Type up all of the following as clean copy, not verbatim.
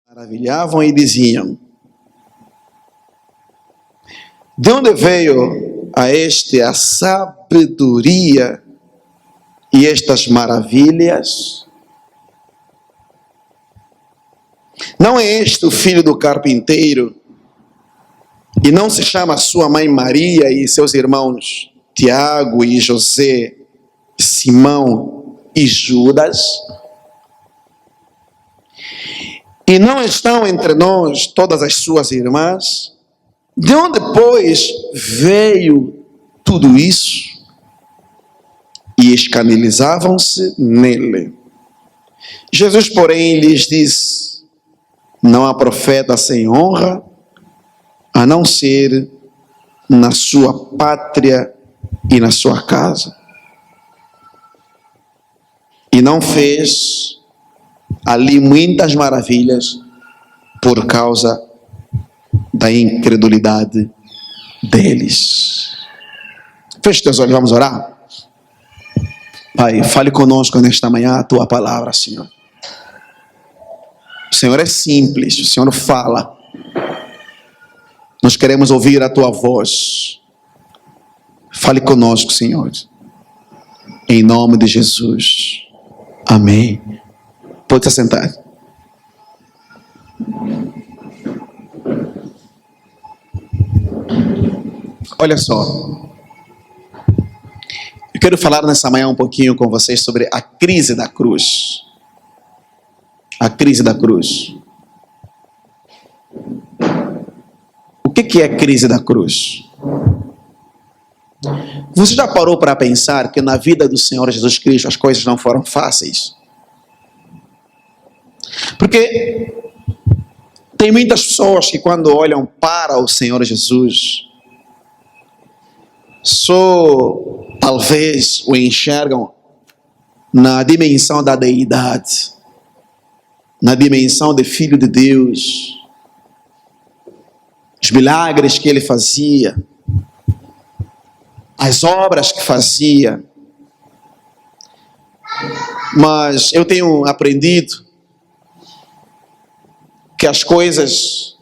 Maravilhavam e diziam: de onde veio a este a sabedoria e estas maravilhas? Não é este o filho do carpinteiro? E não se chama sua mãe Maria e seus irmãos Tiago e José, Simão e Judas? E não estão entre nós todas as suas irmãs? De onde, pois, veio tudo isso? E escandalizavam-se nele. Jesus, porém, lhes disse: não há profeta sem honra, a não ser na sua pátria e na sua casa. E não fez ali muitas maravilhas por causa da incredulidade deles. Feche teus olhos, vamos orar. Pai, fale conosco nesta manhã a tua palavra, Senhor. O Senhor é simples, o Senhor fala. Nós queremos ouvir a tua voz. Fale conosco, Senhor. Em nome de Jesus. Amém. Pode se sentar. Olha só. Eu quero falar nessa manhã um pouquinho com vocês sobre a crise da cruz. A crise da cruz. O que é a crise da cruz? Você já parou para pensar que na vida do Senhor Jesus Cristo as coisas não foram fáceis? Porque tem muitas pessoas que quando olham para o Senhor Jesus, só talvez o enxergam na dimensão da deidade, na dimensão de Filho de Deus, os milagres que ele fazia, as obras que fazia. Mas eu tenho aprendido que as coisas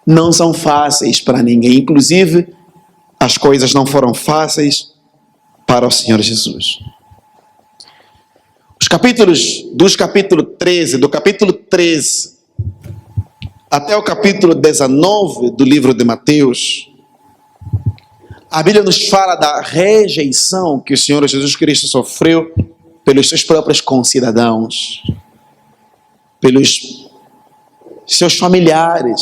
não são fáceis para ninguém. Inclusive, as coisas não foram fáceis para o Senhor Jesus. Do capítulo 13 até o capítulo 19 do livro de Mateus, a Bíblia nos fala da rejeição que o Senhor Jesus Cristo sofreu pelos seus próprios concidadãos, pelos seus familiares.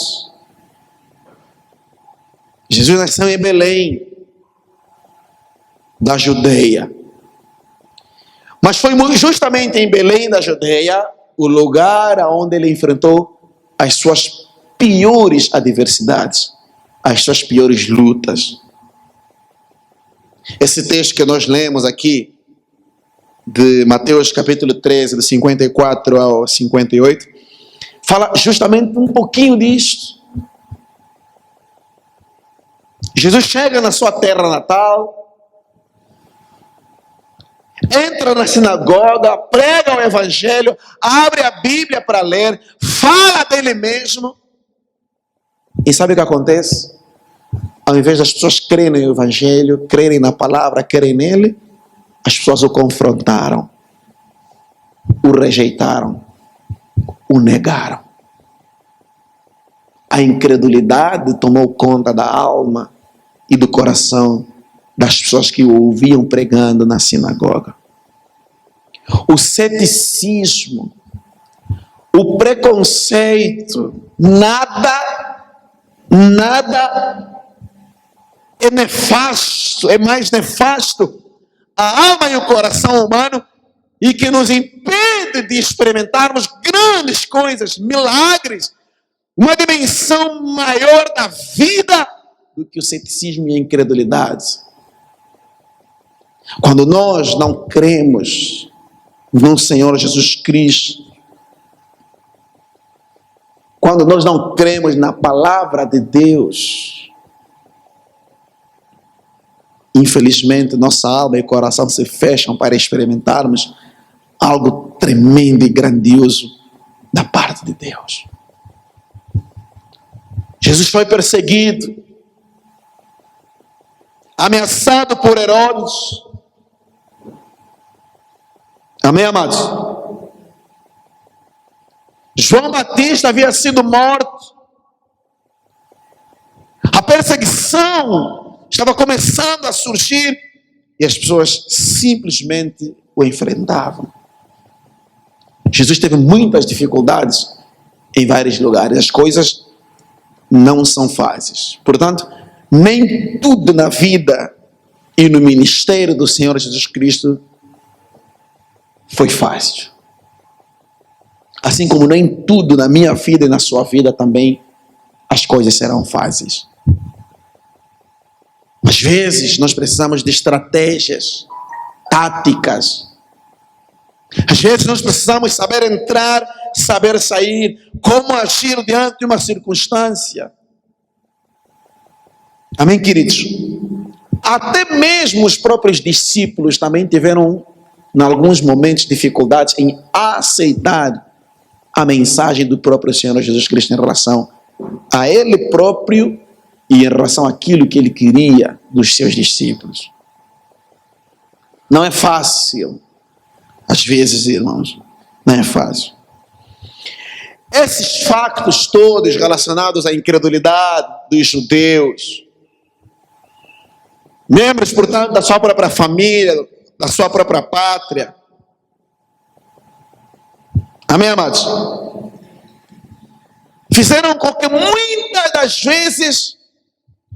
Jesus nasceu em Belém, da Judeia. Mas foi justamente em Belém da Judeia o lugar onde ele enfrentou as suas piores adversidades, as suas piores lutas. Esse texto que nós lemos aqui, de Mateus capítulo 13, do 54 ao 58, fala justamente um pouquinho disto. Jesus chega na sua terra natal, entra na sinagoga, prega o evangelho, abre a Bíblia para ler, fala dele mesmo. E sabe o que acontece? Ao invés das pessoas crerem no evangelho, crerem na palavra, crerem nele, as pessoas o confrontaram, o rejeitaram, o negaram. A incredulidade tomou conta da alma e do coração das pessoas que o ouviam pregando na sinagoga. O ceticismo, o preconceito, nada é nefasto, é mais nefasto a alma e o coração humano e que nos impede de experimentarmos grandes coisas, milagres, uma dimensão maior da vida do que o ceticismo e a incredulidade. Quando nós não cremos no Senhor Jesus Cristo, quando nós não cremos na palavra de Deus, infelizmente nossa alma e coração se fecham para experimentarmos algo tremendo e grandioso da parte de Deus. Jesus foi perseguido, ameaçado por Herodes. Amém, amados? João Batista havia sido morto. A perseguição estava começando a surgir e as pessoas simplesmente o enfrentavam. Jesus teve muitas dificuldades em vários lugares. As coisas não são fáceis. Portanto, nem tudo na vida e no ministério do Senhor Jesus Cristo foi fácil. Assim como nem tudo na minha vida e na sua vida também as coisas serão fáceis. Às vezes nós precisamos de estratégias, táticas. Às vezes nós precisamos saber entrar, saber sair, como agir diante de uma circunstância. Amém, queridos? Até mesmo os próprios discípulos também tiveram, em alguns momentos, dificuldades em aceitar a mensagem do próprio Senhor Jesus Cristo em relação a Ele próprio e em relação àquilo que Ele queria dos seus discípulos. Não é fácil. Às vezes, irmãos, não é fácil. Esses factos todos relacionados à incredulidade dos judeus, membros, portanto, da sua própria família, da sua própria pátria. Amém, amados? Fizeram com que muitas das vezes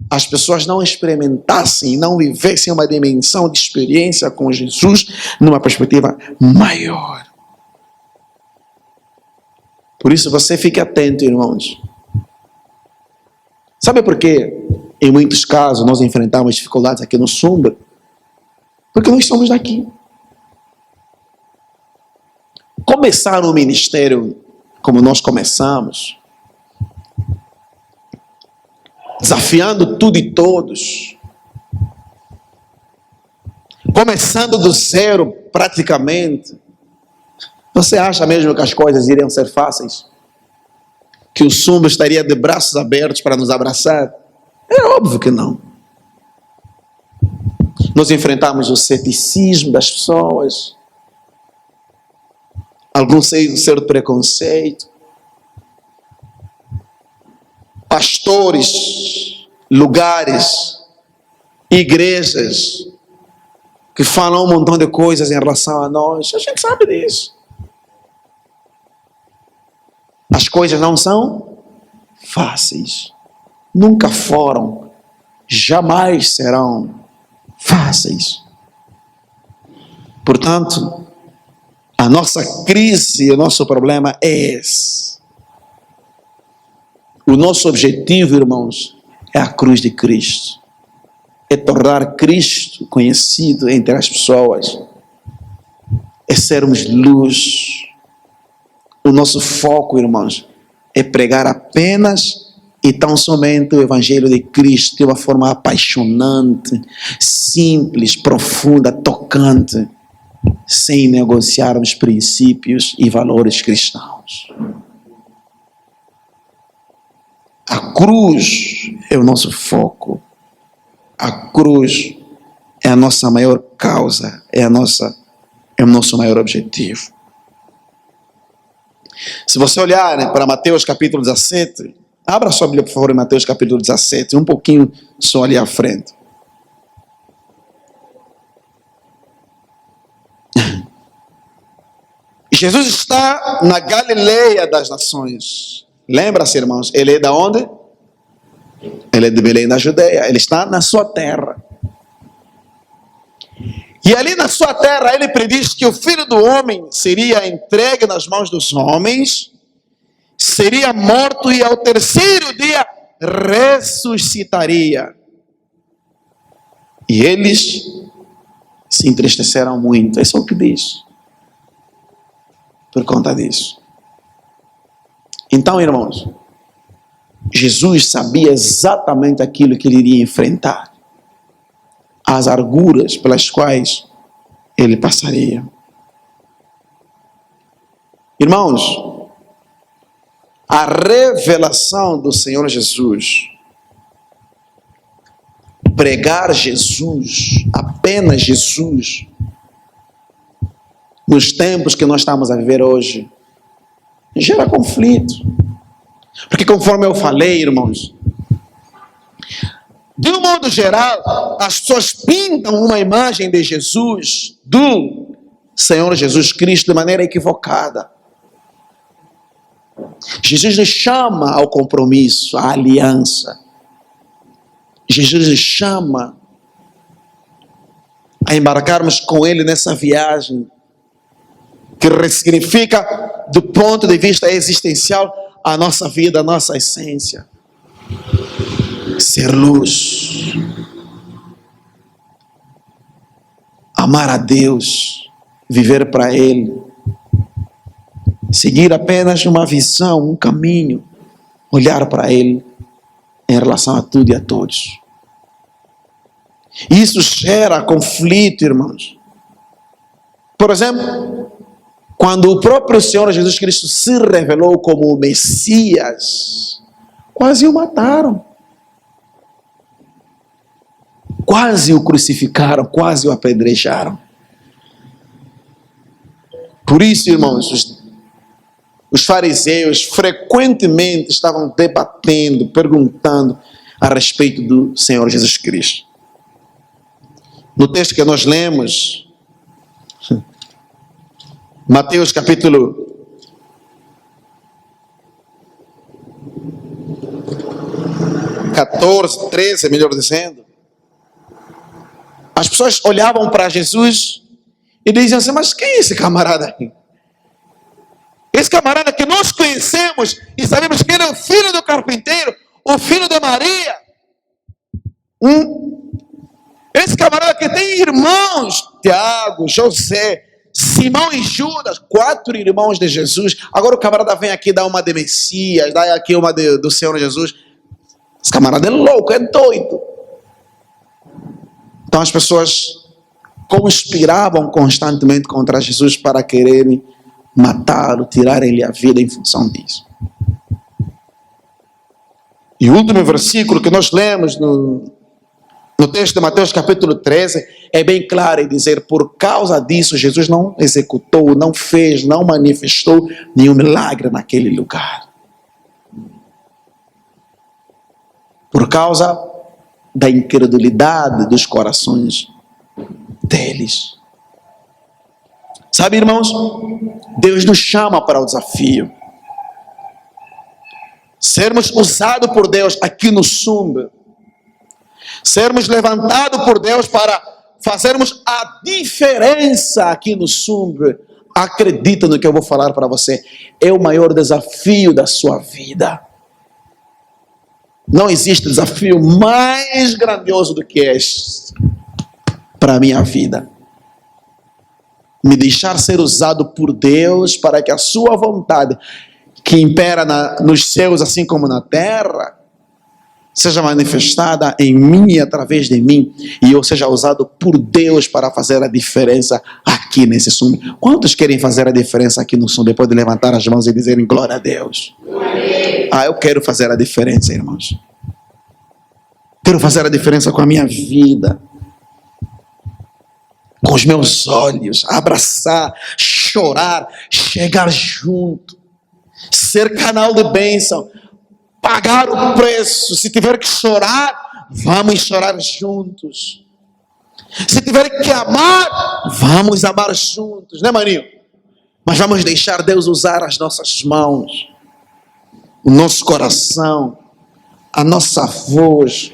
as pessoas não experimentassem, não vivessem uma dimensão de experiência com Jesus numa perspectiva maior. Por isso você fique atento, irmãos. Sabe por quê? Em muitos casos nós enfrentamos dificuldades aqui no Sumba? Porque nós somos daqui. Começar um ministério como nós começamos, desafiando tudo e todos, começando do zero praticamente. Você acha mesmo que as coisas iriam ser fáceis? Que o Sumba estaria de braços abertos para nos abraçar? É óbvio que não. Nós enfrentamos o ceticismo das pessoas, algum certo preconceito, pastores, lugares, igrejas que falam um montão de coisas em relação a nós. A gente sabe disso. As coisas não são fáceis. Nunca foram. Jamais serão fáceis. Portanto, a nossa crise, o nosso problema é esse. O nosso objetivo, irmãos, é a cruz de Cristo. É tornar Cristo conhecido entre as pessoas. É sermos luz. O nosso foco, irmãos, é pregar apenas e tão somente o Evangelho de Cristo de uma forma apaixonante, simples, profunda, tocante, sem negociarmos princípios e valores cristãos. A cruz é o nosso foco. A cruz é a nossa maior causa, é o nosso maior objetivo. Se você olhar para Mateus capítulo 17, abra sua Bíblia, por favor, em Mateus capítulo 17, um pouquinho só ali à frente. Jesus está na Galileia das nações. Lembra-se, irmãos, ele é de onde? Ele é de Belém da Judeia. Ele está na sua terra. E ali na sua terra ele prediz que o Filho do Homem seria entregue nas mãos dos homens, seria morto e ao terceiro dia ressuscitaria. E eles se entristeceram muito. Isso é o que diz. Por conta disso. Então, irmãos, Jesus sabia exatamente aquilo que ele iria enfrentar. As arguras pelas quais ele passaria. Irmãos, a revelação do Senhor Jesus, pregar Jesus, apenas Jesus, nos tempos que nós estamos a viver hoje, gera conflito. Porque conforme eu falei, irmãos, de um modo geral, as pessoas pintam uma imagem de Jesus, do Senhor Jesus Cristo, de maneira equivocada. Jesus nos chama ao compromisso, à aliança. Jesus nos chama a embarcarmos com Ele nessa viagem que ressignifica, do ponto de vista existencial, a nossa vida, a nossa essência. Ser luz, amar a Deus, viver para Ele, seguir apenas uma visão, um caminho, olhar para Ele em relação a tudo e a todos. Isso gera conflito, irmãos. Por exemplo, quando o próprio Senhor Jesus Cristo se revelou como o Messias, quase o mataram. Quase o crucificaram, quase o apedrejaram. Por isso, irmãos, os fariseus frequentemente estavam debatendo, perguntando a respeito do Senhor Jesus Cristo. No texto que nós lemos, Mateus capítulo 14, 13, melhor dizendo, as pessoas olhavam para Jesus e diziam assim: mas quem é esse camarada aí? Esse camarada que nós conhecemos e sabemos que ele é o filho do carpinteiro, o filho de Maria. Esse camarada que tem irmãos, Tiago, José, Simão e Judas, 4 irmãos de Jesus. Agora o camarada vem aqui dar uma de Messias, dá aqui uma do Senhor Jesus. Esse camarada é louco, é doido. Então as pessoas conspiravam constantemente contra Jesus para quererem matá-lo, tirar-lhe a vida em função disso. E o último versículo que nós lemos no texto de Mateus capítulo 13 é bem claro em dizer: por causa disso Jesus não executou, não fez, não manifestou nenhum milagre naquele lugar. Por causa da incredulidade dos corações deles. Sabe, irmãos, Deus nos chama para o desafio. Sermos usados por Deus aqui no Sumbe. Sermos levantados por Deus para fazermos a diferença aqui no Sumbe. Acredita no que eu vou falar para você. É o maior desafio da sua vida. Não existe desafio mais grandioso do que este para a minha vida. Me deixar ser usado por Deus para que a sua vontade, que impera nos céus assim como na terra, seja manifestada em mim e através de mim, e eu seja usado por Deus para fazer a diferença aqui nesse Sumbe. Quantos querem fazer a diferença aqui no Sumbe? Depois de levantar as mãos e dizerem glória a Deus. Eu quero fazer a diferença, irmãos. Quero fazer a diferença com a minha vida, com os meus olhos, abraçar, chorar, chegar junto, ser canal de bênção, pagar o preço. Se tiver que chorar, vamos chorar juntos. Se tiver que amar, vamos amar juntos, né, maninho? Mas vamos deixar Deus usar as nossas mãos, o nosso coração, a nossa voz,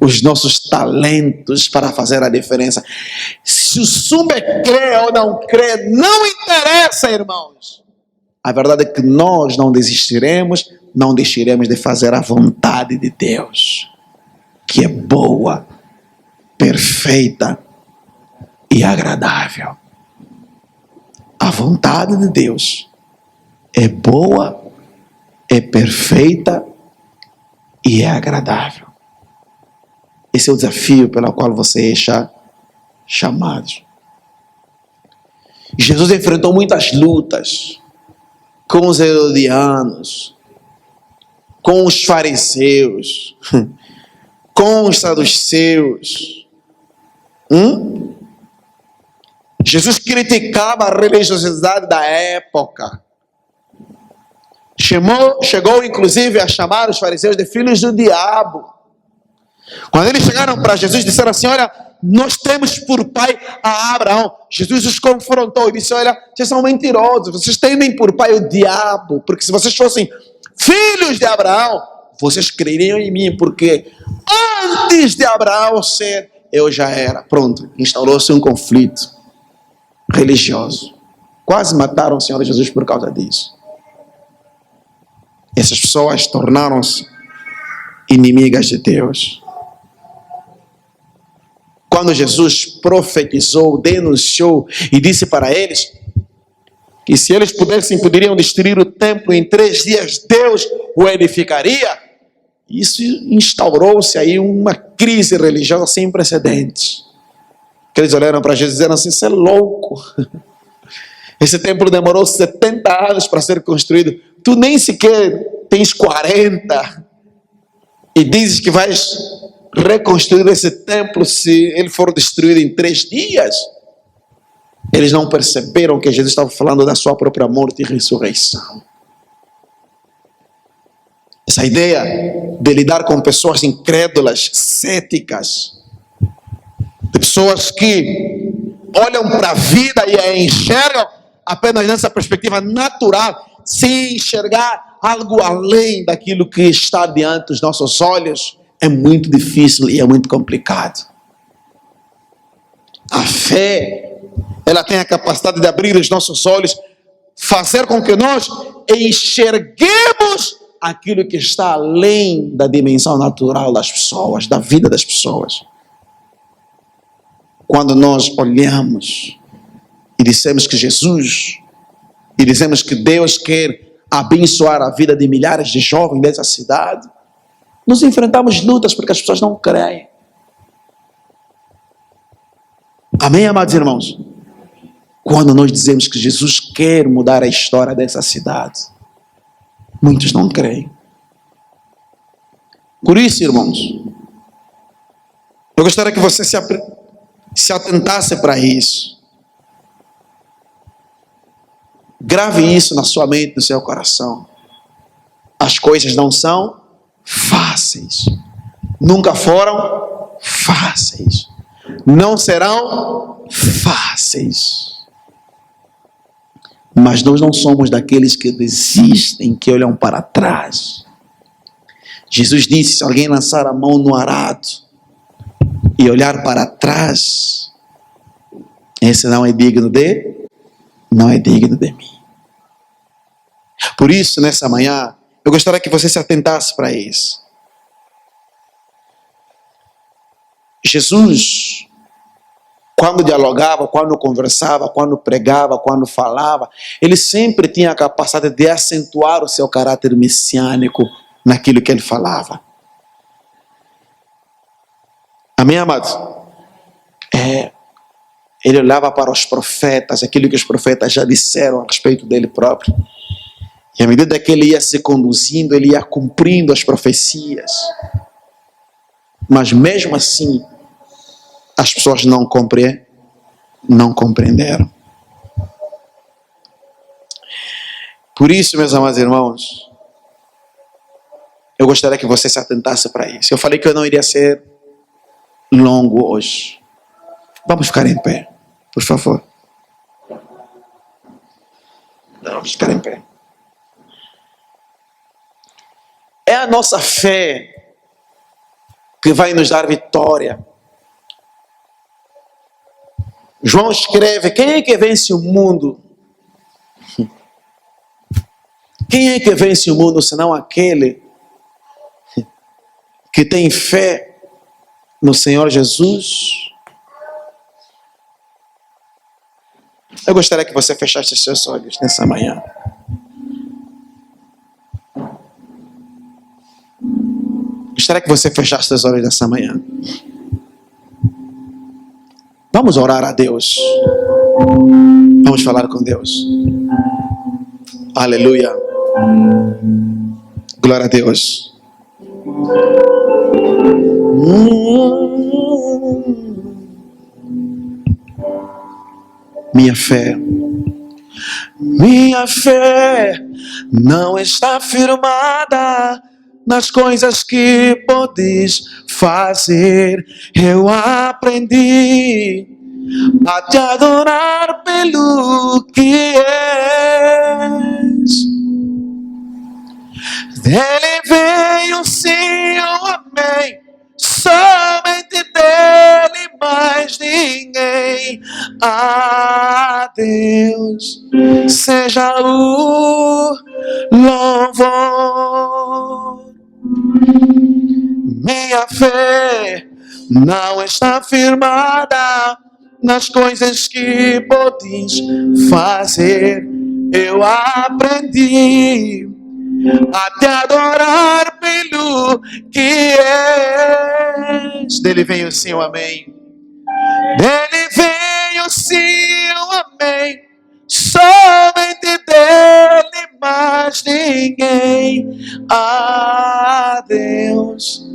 os nossos talentos para fazer a diferença. Se o Sumbe crê ou não crê, não interessa, irmãos. A verdade é que nós não desistiremos, não deixaremos de fazer a vontade de Deus, que é boa, perfeita e agradável. A vontade de Deus é boa, é perfeita e é agradável. Esse é o desafio pelo qual você é chamado. Jesus enfrentou muitas lutas com os herodianos, com os fariseus, com os saduceus. Jesus criticava a religiosidade da época. Chegou inclusive a chamar os fariseus de filhos do diabo. Quando eles chegaram para Jesus, disseram assim: olha, nós temos por pai a Abraão. Jesus os confrontou e disse: olha, vocês são mentirosos, vocês temem por pai o diabo, porque se vocês fossem filhos de Abraão, vocês creriam em mim, porque antes de Abraão ser, eu já era. Pronto, instaurou-se um conflito religioso. Quase mataram o Senhor Jesus por causa disso. Essas pessoas tornaram-se inimigas de Deus. Quando Jesus profetizou, denunciou e disse para eles que se eles poderiam destruir o templo em 3 dias, Deus o edificaria, isso instaurou-se aí uma crise religiosa sem precedentes. Eles olharam para Jesus e disseram assim: você é louco. Esse templo demorou 70 anos para ser construído. Tu nem sequer tens 40 e dizes que vais reconstruir esse templo se ele for destruído em 3 dias. Eles não perceberam que Jesus estava falando da sua própria morte e ressurreição. Essa ideia de lidar com pessoas incrédulas, céticas, de pessoas que olham para a vida e a enxergam apenas nessa perspectiva natural, sem enxergar algo além daquilo que está diante dos nossos olhos, é muito difícil e é muito complicado. A fé, ela tem a capacidade de abrir os nossos olhos, fazer com que nós enxerguemos aquilo que está além da dimensão natural das pessoas, da vida das pessoas. Quando nós olhamos e dizemos que Jesus, e dizemos que Deus quer abençoar a vida de milhares de jovens dessa cidade, nós enfrentamos lutas porque as pessoas não creem. Amém, amados irmãos? Quando nós dizemos que Jesus quer mudar a história dessa cidade, muitos não creem. Por isso, irmãos, eu gostaria que você se atentasse para isso. Grave isso na sua mente, no seu coração. As coisas não são fáceis. Nunca foram fáceis. Não serão fáceis. Mas nós não somos daqueles que desistem, que olham para trás. Jesus disse: se alguém lançar a mão no arado e olhar para trás, esse não é digno de mim. Por isso, nessa manhã, eu gostaria que você se atentasse para isso. Jesus, quando dialogava, quando conversava, quando pregava, quando falava, ele sempre tinha a capacidade de acentuar o seu caráter messiânico naquilo que ele falava. Amém, amados? Ele olhava para os profetas, aquilo que os profetas já disseram a respeito dele próprio. E à medida que ele ia se conduzindo, ele ia cumprindo as profecias. Mas mesmo assim, as pessoas não compreenderam. Por isso, meus amados irmãos, eu gostaria que você se atentasse para isso. Eu falei que eu não iria ser longo hoje. Vamos ficar em pé, por favor. Vamos ficar em pé. É a nossa fé que vai nos dar vitória. João escreve: quem é que vence o mundo? Quem é que vence o mundo senão aquele que tem fé no Senhor Jesus? Eu gostaria que você fechasse os seus olhos nessa manhã. Gostaria que você fechasse seus olhos nessa manhã. Vamos orar a Deus. Vamos falar com Deus. Aleluia. Glória a Deus. Minha fé não está firmada nas coisas que podes fazer. Eu aprendi a te adorar pelo que és. Dele veio sim o amém, somente dele, mais ninguém. A Deus seja o louvor. Minha fé não está firmada nas coisas que podes fazer. Eu aprendi a te adorar pelo que és. Dele veio sim o amém. Dele veio sim o amém, somente dele, mais ninguém. A Deus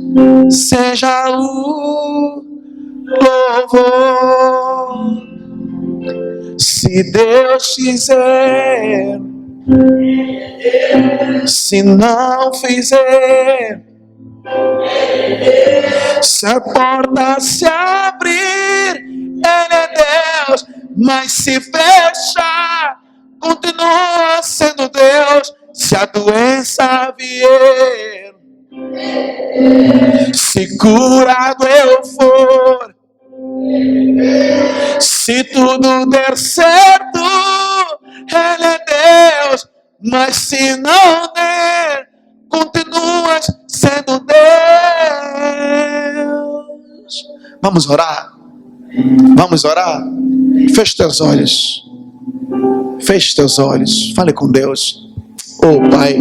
seja o louvor. Se Deus quiser, se não fizer, se a porta se abrir, Ele é Deus. Mas se fechar, continua sendo Deus. Se a doença vier, se curado eu for, se tudo der certo, Ele é Deus. Mas se não der, continuas sendo Deus. Vamos orar. Vamos orar. Feche teus olhos. Feche teus olhos. Fale com Deus. Oh Pai,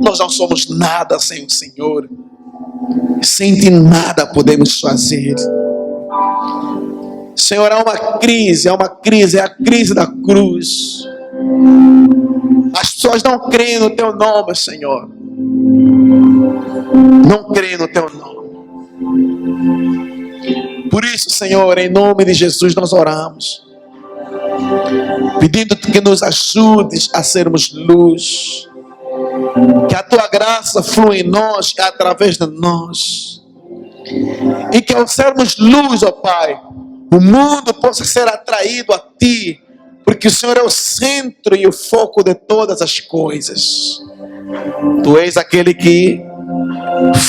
nós não somos nada sem o Senhor. Sem ti nada podemos fazer. Senhor, há uma crise, é a crise da cruz. As pessoas não creem no teu nome, Senhor. Não creem no teu nome. Por isso, Senhor, em nome de Jesus nós oramos, pedindo que nos ajudes a sermos luz, que a tua graça flua em nós, através de nós, e que ao sermos luz, ó Pai, o mundo possa ser atraído a ti, porque o Senhor é o centro e o foco de todas as coisas. Tu és aquele que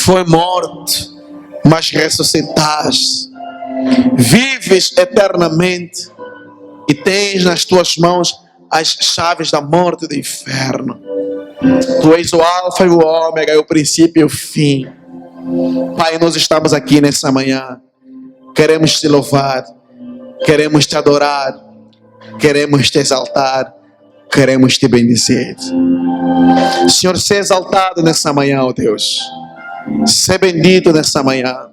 foi morto, mas ressuscitaste, vives eternamente e tens nas tuas mãos as chaves da morte e do inferno. Tu és o alfa e o ômega, o princípio e o fim. Pai, nós estamos aqui nessa manhã, queremos te louvar, queremos te adorar, queremos te exaltar, queremos te bendizer. Senhor, seja exaltado nessa manhã, ó Deus. Seja bendito nessa manhã.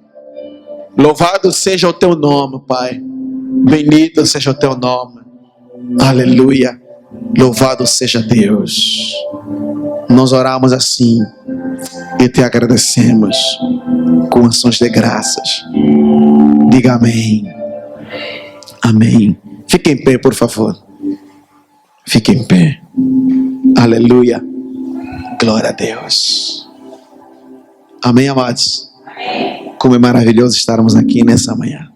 Louvado seja o teu nome, Pai. Bendito seja o teu nome. Aleluia. Louvado seja Deus. Nós oramos assim e te agradecemos com ações de graças. Diga amém. Amém. Fique em pé, por favor. Fique em pé. Aleluia. Glória a Deus. Amém, amados. Como é maravilhoso estarmos aqui nessa manhã.